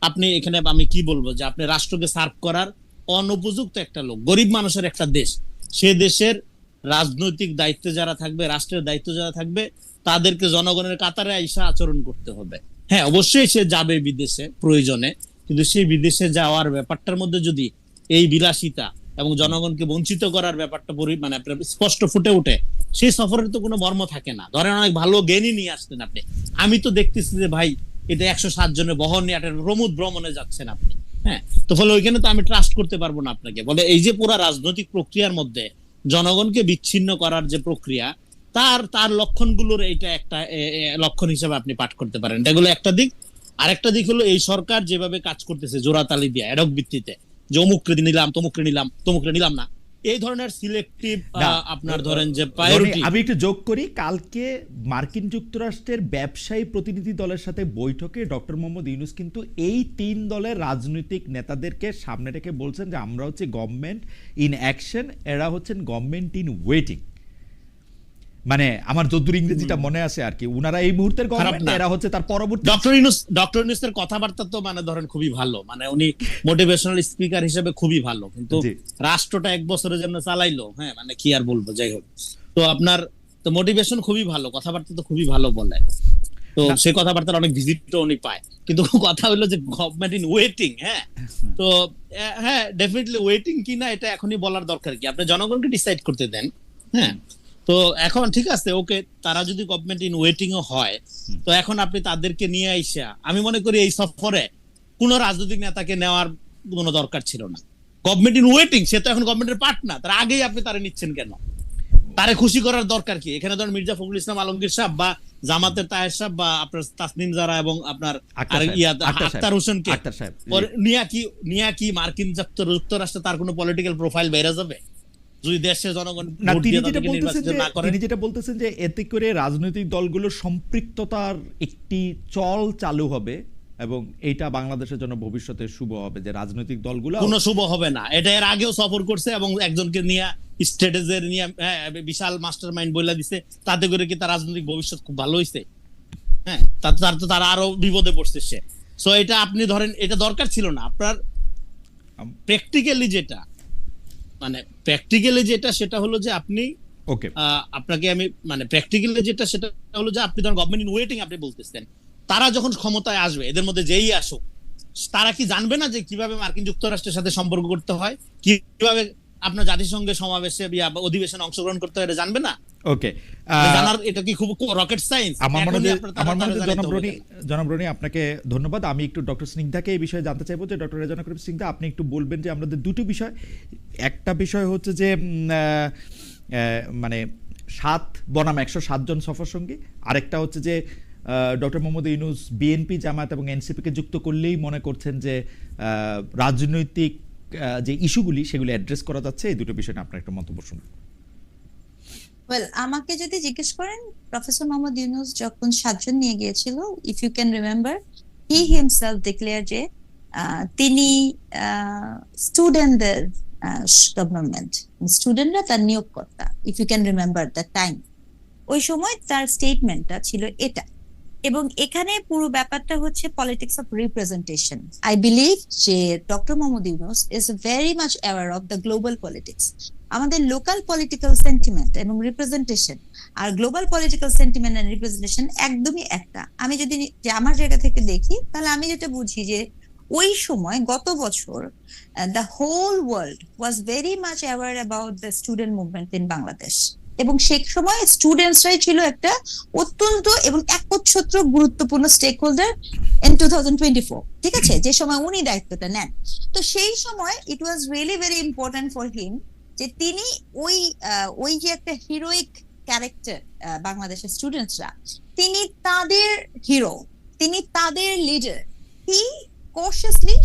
আপনি এখানে, আমি কি বলবো, যে আপনি রাষ্ট্রকে সার্ভ করার অনুপযুক্ত একটা লোক, গরিব মানুষের একটা দেশ, সে দেশের রাজনৈতিক দায়িত্বে যারা থাকবে, রাষ্ট্রের দায়িত্ব যারা থাকবে, তাদেরকে জনগণের কাতারে আইসা আচরণ করতে হবে। হ্যাঁ, অবশ্যই সে যাবে বিদেশে প্রয়োজনে, কিন্তু সেই বিদেশে যাওয়ার ব্যাপারটার মধ্যে যদি এই বিলাসিতা এবং জনগণকে বঞ্চিত করার ব্যাপারটা মানে স্পষ্ট ফুটে ওঠে, সেই সফরের তো কোনো মর্ম থাকে না। ধরেন অনেক ভালো জ্ঞানী নিয়ে আসতেন আপনি, আমি তো দেখতেছি যে ভাই এটা 107 জনের বহন নিয়ে একটা প্রমোদ ভ্রমণে যাচ্ছেন আপনি, হ্যাঁ, তো ফলে ওইখানে তো আমি ট্রাস্ট করতে পারবো না আপনাকে। বলে এই যে পুরো রাজনৈতিক প্রক্রিয়ার মধ্যে জনগণকে বিচ্ছিন্ন করার যে প্রক্রিয়া, তার লক্ষণগুলোর এইটা একটা লক্ষণ হিসেবে আপনি পাঠ করতে পারেন। এগুলো একটা দিক। আরেকটা দিক হলো এই সরকার যেভাবে কাজ করতেছে জোড়াতালি দিয়ে, অ্যাডক ভিত্তিতে, যে অমুককে নিলাম, তমুকরে নিলাম না, এই ধরনের সিলেক্টিভ আপনার ধরেন যে প্রায়োরিটি। আমি একটু যোগ করি, কালকে মার্কিন যুক্তরাষ্ট্রের ব্যবসায়ী প্রতিনিধি দলের সাথে বৈঠকে ডক্টর মোহাম্মদ ইউনূস কিন্তু এই 3 দলের রাজনৈতিক নেতাদেরকে সামনে রেখে বলছেন যে আমরা হচ্ছে গভর্নমেন্ট ইন অ্যাকশন, এরা হচ্ছেন গভর্নমেন্ট ইন ওয়েটিং। মানে আমার যদ্দূর ইংরেজিটা মনে আছে আর কি, উনারা এই মুহূর্তের গভর্নমেন্ট, এরা হচ্ছে তার পরবর্তী। ডক্টর ইউনূসের কথাবার্তা তো মানে ধরেন খুবই ভালো, মানে উনি মোটিভেশনাল স্পিকার হিসেবে খুবই ভালো, কিন্তু রাষ্ট্রটা 1 বছরের জন্য চালাইলো, হ্যাঁ, মানে কি আর বলবো, যাই হোক। তো আপনার তো মোটিভেশন খুবই ভালো, কথাবার্তা তো খুবই ভালো বলে, তো সেই কথাবার্তার অনেক ভিজিটও উনি পায়, কিন্তু কথা হলো যে গভর্নমেন্ট ইন ওয়েটিং। হ্যাঁ, তো হ্যাঁ, ডেফিনেটলি ওয়েটিং কিনা এটা এখনই বলার দরকার কি, আপনি জনগণকে ডিসাইড করতে দেন। হ্যাঁ, তো তো এখন ঠিক আছে, ওকে, তারা যদি গভর্নমেন্ট ইন ওয়েটিং ও হয়, তো এখন আপনি তাদেরকে নিয়ে আইসা, আমি মনে করি এই সফরে কোন রাজনৈতিক নেতাকে নেওয়ার কোনো দরকার ছিল না। গভর্নমেন্ট ইন ওয়েটিং, সে তো এখন গভর্নমেন্টের পার্ট না, তার আগেই আপনি তারে নিচ্ছেন কেন? তারে খুশি করার দরকার কি? এখানে ধরেন মির্জা ফখরুল ইসলাম আলমগীর সাহেব বা জামাতের তাহের সাহেব বা আপনার তাসনিম জারা এবং আপনার আক্তার হোসেনকে নিয়া কি মার্কিন যুক্তরাষ্ট্রে তার কোনো পলিটিক্যাল প্রোফাইল বেড়ে যাবে যদি দেশের জনগণ ভোট দিয়ে তাদেরকে নির্বাচিত না করে? তিনি যেটা বলতেছেন যে এতে করে রাজনৈতিক দলগুলোর সম্পৃক্ততার একটি চল চালু হবে এবং এইটা বাংলাদেশের জন্য ভবিষ্যতে শুভ হবে, যে রাজনৈতিক দলগুলো কোনো শুভ হবে না। এটা এর আগেও সফর করছে এবং একজনকে নিয়ে স্ট্র্যাটেজির নিয়ে বিশাল মাস্টারমাইন্ড বলে দিছে, তাতে করে কি তার রাজনৈতিক ভবিষ্যৎ খুব ভালো হইছে? হ্যাঁ, তারা আরো বিপদে পড়ছে সে। সো এটা আপনি ধরেন, এটা দরকার ছিল না আপনার। প্র্যাকটিক্যালি যেটা সেটা হলো যে আপনি আপনাকে আমি প্র্যাকটিক্যালি যেটা সেটা হলো যে আপনি ধরেন গভর্নমেন্ট ইন ওয়েটিং আপনি বলতেছেন, তারা যখন ক্ষমতায় আসবে, এদের মধ্যে যেই আসুক, তারা কি জানবে না যে কিভাবে মার্কিন যুক্তরাষ্ট্রের সাথে সম্পর্ক করতে হয়, কিভাবে আপনার জাতিসংঘের সমাবেশে অধিবেশনে অংশগ্রহণ করতে হয়, এটা জানবে না? ওকে, জানার এটা কি খুব রকেট সায়েন্স? আমার মনে হয় জনাব রনি আপনাকে ধন্যবাদ। আমি একটু ডক্টর স্নিগ্ধাকে এই বিষয়ে জানতে চাইবো যে ডক্টর রেজানা করিম স্নিগ্ধা, আপনি একটু বলবেন যে আমাদের দুটো বিষয়, একটা বিষয় হচ্ছে যে মানে 7 বনাম 107 জন সফর সঙ্গী, আরেকটা হচ্ছে যে ডক্টর মোহাম্মদ ইউনূস বিএনপি, জামায়াত এবং এনসিপিকে যুক্ত করলেই মনে করছেন যে রাজনৈতিক যে ইস্যুগুলি সেগুলি অ্যাড্রেস করা যাচ্ছে। এই দুটো বিষয়ে আপনার একটা মন্তব্য শুনুন। ওয়েল, আমাকে যদি জিজ্ঞেস করেন, প্রফেসর মোহাম্মদ ইউনূস যখন 7 জন নিয়ে গিয়েছিল, if you can remember, he himself declare যে তিনি স্টুডেন্টদের গভর্নমেন্ট, স্টুডেন্টরা তার নিয়োগকর্তা, if you can remember the time. ওই সময় তার স্টেটমেন্টটা ছিল এটা। এবং এখানে পুরো ব্যাপারটা হচ্ছে politics of representation. I believe যে doctor Mohammad Yunus is very much aware of the global politics. আমাদের লোকাল পলিটিক্যাল সেন্টিমেন্ট এবং রিপ্রেজেন্টেশন আর global political sentiment and representation একদমই একটা। আমি যদি আমার জায়গা থেকে দেখি, তাহলে আমি যেটা বুঝি যে ওই সময় গত বছর the whole world was very much aware about the student movement in Bangladesh, এবং সেই সময় স্টুডেন্টসরাই ছিল একটা অত্যন্ত এবং একচ্ছত্র গুরুত্বপূর্ণ স্টেক হোল্ডার ইন 2024, ঠিক আছে, যে সময় উনি দায়িত্বটা নেন। তো সেই সময় it was really very important for him যে তিনি ওই যে একটা হিরোইক ক্যারেক্টার বাংলাদেশের স্টুডেন্টসরা, তিনি তাদের হিরো, তিনি তাদের লিডার, হি কশাসলি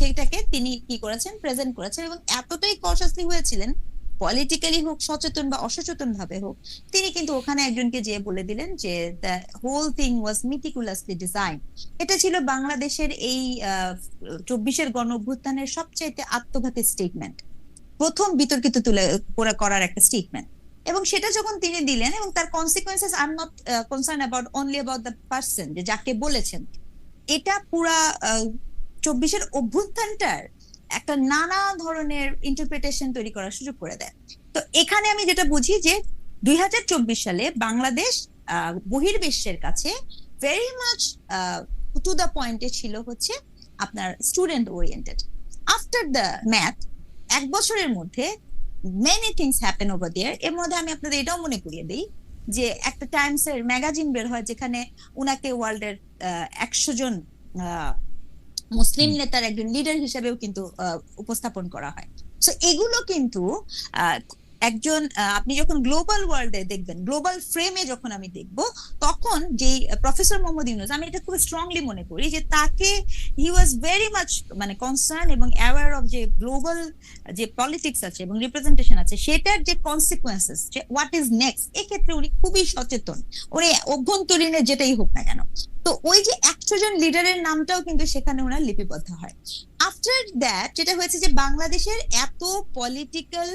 সেটাকে তিনি কি করেছেন, প্রেজেন্ট করেছেন। এবং এতটাই কশাসলি হয়েছিলেন, পলিটিক্যালি হোক, সচেতন বা অসচেতন ভাবে হোক, তিনি কিন্তু ওখানে একজনকে যেয়ে বলে দিলেন যে the whole thing was meticulously design. এটা ছিল বাংলাদেশের এই 24-এর গণ অভ্যুত্থানের সবচেয়ে আত্মঘাতী স্টেটমেন্ট, প্রথম বিতর্কিত তুলে করার একটা স্টেটমেন্ট। এবং সেটা যখন তিনি দিলেন, এবং তার consequences, I am not concern about only about the person যে যাকে বলেছেন, এটা পুরা 24-এর অভ্যুত্থানটার একটা নানা ধরনের ইন্টারপ্রিটেশন তৈরি করার সুযোগ করে দেয়। তো এখানে আমি যেটা বুঝি যে 2024 সালে বাংলাদেশ বহির্বিশ্বের কাছে ভেরি মাচ টু দ্য পয়েন্টে ছিল হচ্ছে আপনার student oriented. After the math, 1 বছরের মধ্যে many things happen over there. এর মধ্যে আমি আপনাদের এটাও মনে করিয়ে দিই যে একটা টাইমসের ম্যাগাজিন বের হয় যেখানে উনাকে ওয়ার্ল্ডের 100 জন মুসলিম নেতার একজন লিডার হিসেবেও কিন্তু উপস্থাপন করা হয়। সো এগুলো কিন্তু একজন আপনি যখন গ্লোবাল ওয়ার্ল্ডে দেখবেন, গ্লোবাল ফ্রেমে যখন আমি দেখব, তখন যে প্রফেসর মোহাম্মদ ইউনূস, আমি এটা খুব স্ট্রংলি মনে করি যে তাকে হি ওয়াজ ভেরি মাচ কনসার্ন এবং অ্যাওয়ার অফ যে গ্লোবাল যে পলিটিক্স আছে এবং রিপ্রেজেন্টেশন আছে, সেটার যে কনসিকুয়েন্সেস, যে হোয়াট ইজ নেক্সট, এক্ষেত্রে উনি খুবই সচেতন, উনি অভ্যন্তরীণে যেটাই হোক না কেন। তো ওই যে 100 জন লিডারের নামটাও কিন্তু সেখানে ওনার লিপিবদ্ধ হয়। আফটার দ্যাট যেটা হয়েছে যে বাংলাদেশের এত পলিটিক্যাল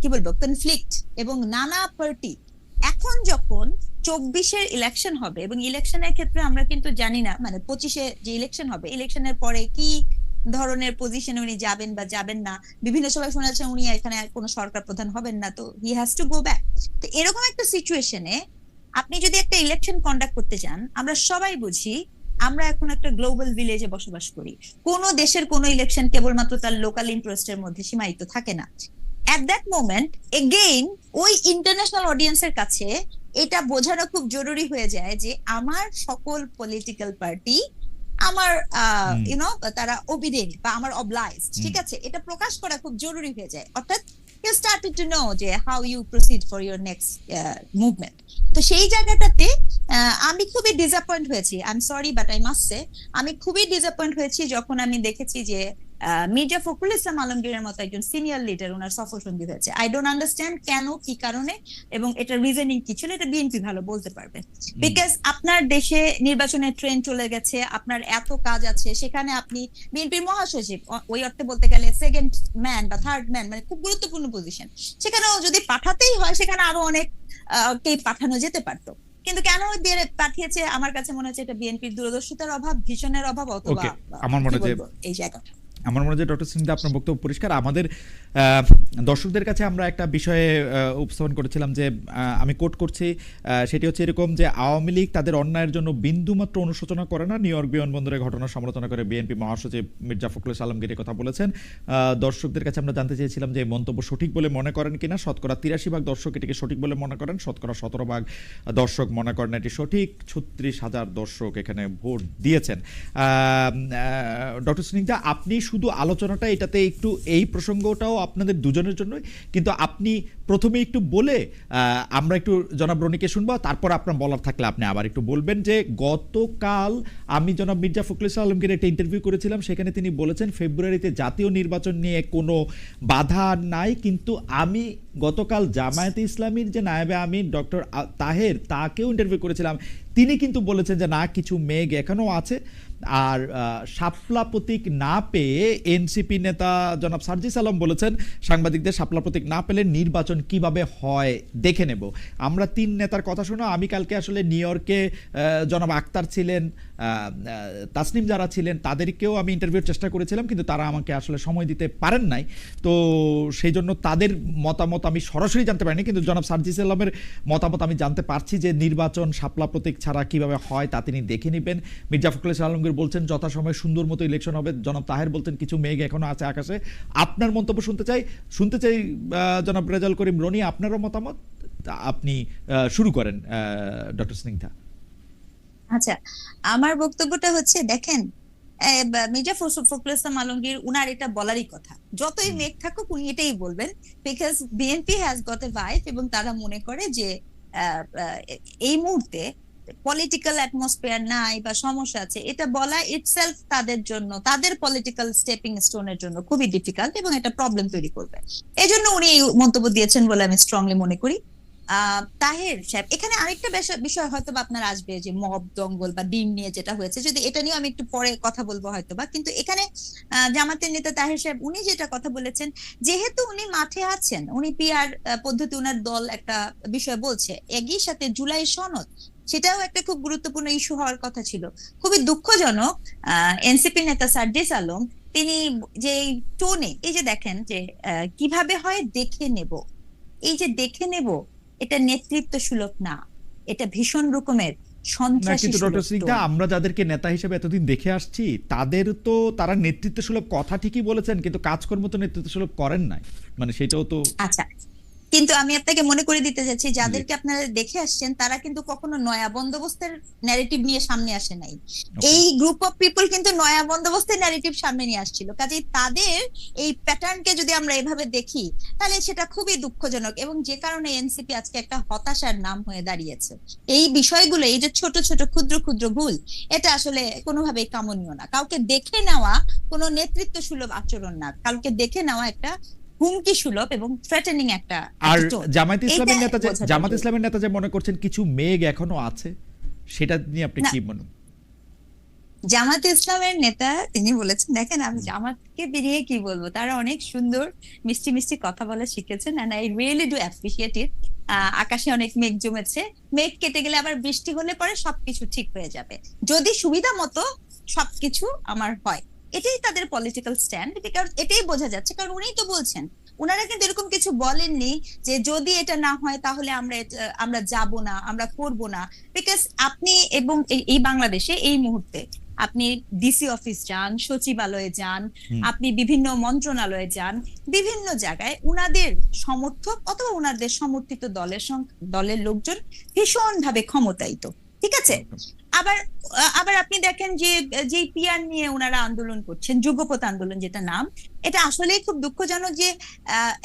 কি বলবো কনফ্লিক্ট এবং নানা পার্টি, এখন যখন 24-এর ইলেকশন হবে, এবং ইলেকশনের ক্ষেত্রে আমরা কিন্তু জানি না 25-এ যে ইলেকশন হবে, ইলেকশনের পরে কি ধরনের পজিশনে উনি যাবেন বা যাবেন না। বিভিন্ন সময় শোনা যাচ্ছে উনি এখানে কোনো সরকার প্রধান হবেন না, তো he has to go back. তো এরকম একটা সিচুয়েশনে আপনি যদি একটা ইলেকশন কন্ডাক্ট করতে চান, আমরা সবাই বুঝি আমরা এখন একটা গ্লোবাল ভিলেজে বসবাস করি। কোন দেশের কোন ইলেকশন কেবলমাত্র তার লোকাল ইন্টারেস্টের মধ্যে সীমায়িত থাকে না। অ্যাট দ্যাট মোমেন্ট এগেইন ওই ইন্টারন্যাশনাল অডিয়েন্সের কাছে এটা বোঝানো খুব জরুরি হয়ে যায় যে আমার সকল পলিটিক্যাল পার্টি আমার হুম, ইউনো তারা ওবিডেন্ট বা আমার অবলাইজড, হুম। ঠিক আছে, এটা প্রকাশ করা খুব জরুরি হয়ে যায়। অর্থাৎ ইউ স্টার্টেড টু নো যে how you proceed for your next movement. তো সেই জায়গাটাতে আমি খুবই ডিসঅ্যাপয়েন্ট হয়েছি, I am sorry but I must say, আমি খুবই ডিসঅ্যাপয়েন্ট হয়েছি যখন আমি দেখেছি যে মির্জা ফখরুল ইসলাম আলমগীরের মতো একজন সিনিয়র লিডার ওনার সফর সঙ্গী হয়েছে। আই ডোন্ট আন্ডারস্ট্যান্ড কেন, কি কারণে, এবং এটা রিজনিং কি ছিল, এটা বিএনপি ভালো বলতে পারবে। বিকজ আপনার দেশে নির্বাচনের ট্রেন্ড চলে গেছে, আপনার এত কাজ আছে, সেখানে আপনি বিএনপির মহাসচিব, ওই অর্থে বলতে গেলে সেকেন্ড ম্যান বা থার্ড ম্যান, মানে খুব গুরুত্বপূর্ণ পজিশন, সেখানেও যদি পাঠাতেই হয় সেখানে আরো অনেক কে পাঠানো যেতে পারতো। কিন্তু কেন পাঠিয়েছে, আমার কাছে মনে হচ্ছে এটা বিএনপির দূরদর্শিতার অভাব, ভিশনের অভাব, অথবা ওকে, আমার মনে কি হয় যে বলবো এই জায়গা। আমার মনে হয় যে ডক্টর সিংদা আপনার বক্তব্য পরিষ্কার। আমাদের দর্শকদের কাছে আমরা একটা বিষয়ে উপস্থাপন করেছিলাম যে আমি কোট করছি, সেটি হচ্ছে এরকম যে আওয়ামী লীগ তাদের অন্যায়ের জন্য বিন্দুমাত্র অনুশোচনা করে না। নিউ ইয়র্ক বিমানবন্দরের ঘটনার সমালোচনা করে বিএনপি মহাসচিব মির্জা ফখরুল আলমগীর কথা বলেছেন। দর্শকদের কাছে আমরা জানতে চেয়েছিলাম যে মন্তব্য সঠিক বলে মনে করেন কিনা। শতকরা 83% দর্শক এটিকে সঠিক বলে মনে করেন, শতকরা 17% দর্শক মনে করেন এটি সঠিক। 36,000 দর্শক এখানে ভোট দিয়েছেন। ডক্টর সিংদা, আপনি শুধু আলোচনাটা এটাতে একটু, এই প্রসঙ্গটাও আপনাদের দুজনের জন্যই, কিন্তু আপনি প্রথমে একটু বলে আমরা একটু জনাব রনিকে শুনবো, তারপর আপনার বলার থাকলে আপনি আবার একটু বলবেন যে গতকাল আমি জনাব মির্জা ফখরুল ইসলাম আলমগীর একটা ইন্টারভিউ করেছিলাম, সেখানে তিনি বলেছেন ফেব্রুয়ারিতে জাতীয় নির্বাচন নিয়ে কোনো বাধা নাই, কিন্তু আমি গতকাল জামায়াতে ইসলামীর যে নায়েবে আমির ডক্টর তাহের, তাকেও ইন্টারভিউ করেছিলাম, তিনি কিন্তু বলেছেন যে না, কিছু মেঘ এখনও আছে। আর শাপলা প্রতীক না পেয়ে এনসিপি নেতা জনাব সার্জিস আলম বলেছেন সাংবাদিকদের শাপলা প্রতীক না পেলে নির্বাচন কিভাবে হয় দেখে নেব। আমরা 3 নেতার কথা শোনা, আমি কালকে আসলে নিউ ইয়র্কে জনাব আক্তার ছিলেন, তাসনিম যারা ছিলেন তাদেরকেও আমি ইন্টারভিউর চেষ্টা করেছিলাম, কিন্তু তারা আমাকে আসলে সময় দিতে পারেন নাই। তো সেই জন্য তাদের মতামত আমি সরাসরি জানতে পারিনি, কিন্তু জনাব সার্জিস আলমের মতামত আমি জানতে পারছি যে নির্বাচন শাপলা প্রতীক ছাড়া কিভাবে হয় তা তিনি দেখে নেবেন। মির্জা ফখরুল ইসলাম আলমগীর বলছেন যথাসময়ে সুন্দর মতো ইলেকশন হবে। জনাব তাহের বলছেন কিছু মেঘ এখনো আছে আকাশে। আপনার মন্তব্য শুনতে চাই জনাব রেজাউল করিম রনি, আপনারও মতামত। আপনি শুরু করেন ডক্টর স্নিগ্ধা। আচ্ছা, আমার বক্তব্যটা হচ্ছে, দেখেন মির্জা ফখরুল ইসলাম আলমগীর উনার এটা বলারই কথা, যতই মেঘ থাকুক উনি এটাই বলবেন, because BNP has got a vibe, এবং তারা মনে করে যে এই মুহূর্তে পলিটিক্যাল অ্যাটমসফিয়ার নাই বা সমস্যা আছে, এটা বলা ইটসেলফ তাদের জন্য, তাদের পলিটিক্যাল স্টেপিং স্টোনের জন্য খুবই ডিফিকাল্ট, এবং এটা প্রবলেম তৈরি করবে। এই জন্য উনি এই মন্তব্য দিয়েছেন বলে আমি স্ট্রংলি মনে করি। তাহের সাহেব, এখানে আরেকটা বিষয় হয়তো বা আপনার আসবে, যে মব দঙ্গল বা ডিম নিয়ে যেটা হয়েছে, যদি এটা নিয়ে আমি একটু পরে কথা বলবো হয়তো বা, কিন্তু এখানে জামাতের নেতা তাহের সাহেব উনি যেটা কথা বলেছেন, যেহেতু উনি মাঠে আছেন, উনি পিআর পদ্ধতি, উনার দল একটা বিষয় বলছে, একই সাথে জুলাই সনদ, সেটাও একটা খুব গুরুত্বপূর্ণ ইস্যু হওয়ার কথা ছিল। খুবই দুঃখজনক, এনসিপি নেতা সার্জিস আলম তিনি যে টোনে, এই যে দেখেন যে কিভাবে হয় দেখে নেব, এই যে দেখে নেব, এটা নেতৃত্ব সুলভ না, এটা ভীষণ রকমের না, সন্ত্রাসী কিন্তু ডক্টর সুলভ সিংদা, টোন। আমরা যাদেরকে নেতা হিসেবে এতদিন দেখে আসছি তাদের তো, তারা নেতৃত্ব সুলভ কথা ঠিকই বলেছেন, কিন্তু কাজকর্ম তো নেতৃত্ব সুলভ করেন নাই, মানে সেটাও তো। আচ্ছা, কিন্তু আমি আপনাকে মনে করে দিতে চাচ্ছি, যাদেরকে আপনারা দেখে আসছেন তারা কিন্তু কখনো নয়া বন্দোবস্তের ন্যারেটিভ নিয়ে সামনে আসে নাই। এই গ্রুপ অফ পিপল কিন্তু নয়া বন্দোবস্তের ন্যারেটিভ সামনে নিয়ে আসছিল, কাজেই তাদের এই প্যাটার্নকে যদি আমরা এভাবে দেখি তাহলে সেটা খুবই দুঃখজনক, এবং যে কারণে এনসিপি আজকে একটা হতাশার নাম হয়ে দাঁড়িয়েছে। এই বিষয়গুলো, এই যে ছোট ছোট ক্ষুদ্র ক্ষুদ্র ভুল, এটা আসলে কোনোভাবেই কামনীয় না। কাউকে দেখে নেওয়া কোনো নেতৃত্ব সুলভ আচরণ না, কাউকে দেখে নেওয়া একটা হুমকি সুলভ এবং থ্রেটেনিং একটা আর টোন। জামায়াত ইসলামের এইটা নেতা যে, বোঝাটা জামায়াত জরুরি। ইসলামের নেতা যে মনে করছেন কিছু মেঘ এখনো আছে, সেটা নিয়ে আপনি না, কি মনে? জামাত ইসলামের নেতা তিনি বলেছেন, দেখেন আমি জামাতকে বেরিয়ে কি বলবো, তারা অনেক সুন্দর মিষ্টি মিষ্টি কথা বলা শিখেছেন, and I really do appreciate it. আকাশে অনেক মেঘ জমেছে, মেঘ কেটে গেলে আবার বৃষ্টি হলে পরে সবকিছু ঠিক হয়ে যাবে, যদি সুবিধা মতো সবকিছু আমার হয়। এটাই তাদের পলিটিক্যাল স্ট্যান্ড, বিকজ এটাই বোঝা যাচ্ছে, কারণ উনিই তো বলছেন, উনারা কিন্তু এরকম কিছু বলেননি যে যদি এটা না হয় তাহলে আমরা যাব না, আমরা করব না। বিকজ আপনি এবং এই বাংলাদেশে এই মুহূর্তে আপনি ডিসি অফিস যান, সচিবালয়ে যান, হুম। আপনি বিভিন্ন মন্ত্রণালয়ে যান, বিভিন্ন জায়গায় উনাদের সমর্থক অথবা উনাদের সমর্থিত দলের লোকজন ভীষণভাবে ক্ষমতায়িত, ঠিক আছে? আবার আবার আপনি দেখেন যে পিয়ার নিয়ে ওনারা আন্দোলন করছেন, যুগপৎ আন্দোলন যেটা নাম, এটা আসলেই খুব দুঃখজনক যে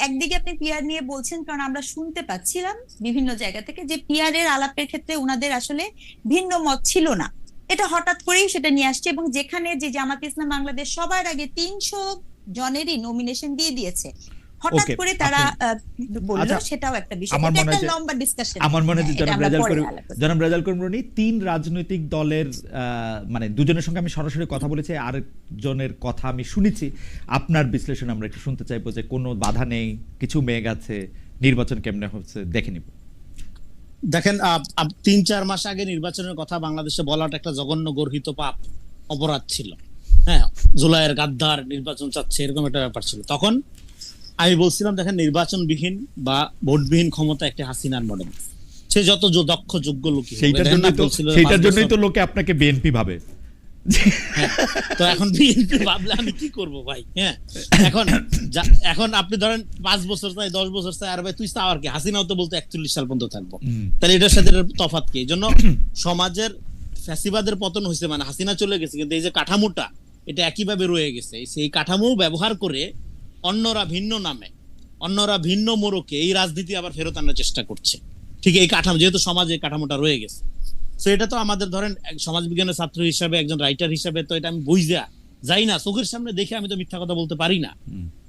একদিকে আপনি পিয়ার নিয়ে বলছেন, কারণ আমরা শুনতে পাচ্ছিলাম বিভিন্ন জায়গা থেকে যে পিয়ারের আলাপের ক্ষেত্রে ওনাদের আসলে ভিন্ন মত ছিল না, এটা হঠাৎ করেই সেটা নিয়ে আসছে, এবং যেখানে যে জামাত ইসলাম বাংলাদেশ সবার আগে 300 জনেরই নমিনেশন দিয়ে দিয়েছে, হঠাৎ Okay, করে তারা বললো, আচ্ছা, সেটাও একটা বিষয়, আমার এটা মনে একটা হয় যে- লম্বা ডিসকাশন। আমার মনে হয় যে জনাব রেজাউল করিম করব। জনাব রেজাউল করিম রনি, 3 রাজনৈতিক দলের মানে দুজনের সঙ্গে আমি সরাসরি কথা বলেছি, আরেকজনের কথা আমি শুনেছি। আপনার বিশ্লেষণ আমরা একটু শুনতে চাইবো যে কোনো বাধা নেই, কিছু মেঘ আছে, নির্বাচন কেমনে হচ্ছে দেখে নিব। দেখেন 3-4 মাস আগে নির্বাচনের কথা বাংলাদেশে বলাটা একটা জঘন্য গর্হিত পাপ, অপরাধ ছিল। হ্যাঁ, জুলাইয়ের গাদ্দার নির্বাচন চাচ্ছে, এরকম একটা ব্যাপার ছিল। তখন আমি বলছিলাম, দেখেন, নির্বাচনবিহীন বা ভোটবিহীন ক্ষমতা একটা হাসিনার মডেল। সে যত দক্ষ যোগ্য লোক সেইটার জন্যই তো লোকে আপনাকে বিএনপি ভাবে। তো এখন বিএনপি ভাবলে আমি কি করব ভাই? হ্যাঁ, এখন আপনি ধরেন 5 বছর চাই, 10 বছর চাই, আর ভাই তুই চাও আর কি? হাসিনাও তো বলতে 41 সাল পর্যন্ত থাকবো, তাহলে এটার সাথে এটার তফাৎ কি? এই জন্য সমাজের ফ্যাসিবাদের পতন হয়েছে, মানে হাসিনা চলে গেছে, কিন্তু এই যে কাঠামোটা, এটা একইভাবে রয়ে গেছে। সেই কাঠামো ব্যবহার করে অন্যরা ভিন্ন নামে, অন্যরা ভিন্ন মোড়কে এই রাজনীতি আবার ফেরত আনার চেষ্টা করছে। ঠিক এই কাঠামো, যেহেতু সমাজে কাঠামোটা রয়ে গেছে, তো এটা তো আমাদের ধরেন সমাজ বিজ্ঞানের ছাত্র হিসাবে, একজন রাইটার হিসাবে, তো এটা আমি বুঝা যাই না, চোখের সামনে দেখে আমি তো মিথ্যা কথা বলতে পারি না।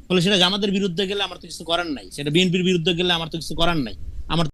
ফলে সেটা আমাদের বিরুদ্ধে গেলে আমার তো কিছু করার নাই, সেটা বিএনপির বিরুদ্ধে গেলে আমার তো কিছু করার নাই। আমার